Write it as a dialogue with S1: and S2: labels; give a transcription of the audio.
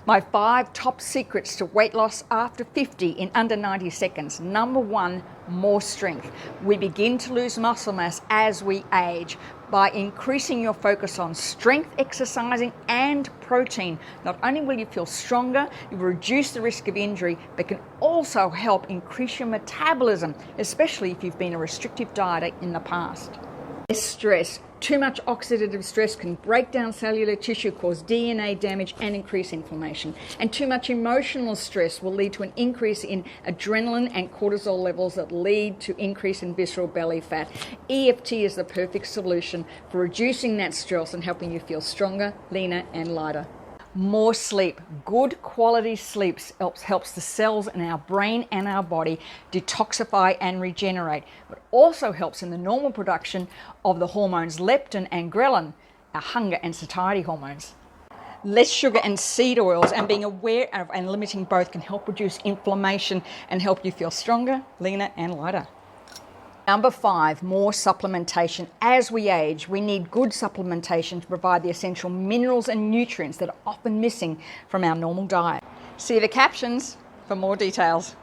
S1: My 5 top secrets to weight loss after 50 in under 90 seconds. Number 1, more strength. We begin to lose muscle mass as we age. By increasing your focus on strength, exercising, and protein, not only will you feel stronger, you will reduce the risk of injury, but can also help increase your metabolism, especially if you've been a restrictive dieter in the past. Stress. Too much oxidative stress can break down cellular tissue, cause DNA damage, and increase inflammation. And too much emotional stress will lead to an increase in adrenaline and cortisol levels that lead to increase in visceral belly fat. EFT is the perfect solution for reducing that stress and helping you feel stronger, leaner, and lighter. More sleep. Good quality sleep helps the cells in our brain and our body detoxify and regenerate, but also helps in the normal production of the hormones leptin and ghrelin, our hunger and satiety hormones. Less sugar and seed oils, and being aware of and limiting both can help reduce inflammation and help you feel stronger, leaner, and lighter. Number 5, more supplementation. As we age, we need good supplementation to provide the essential minerals and nutrients that are often missing from our normal diet. See the captions for more details.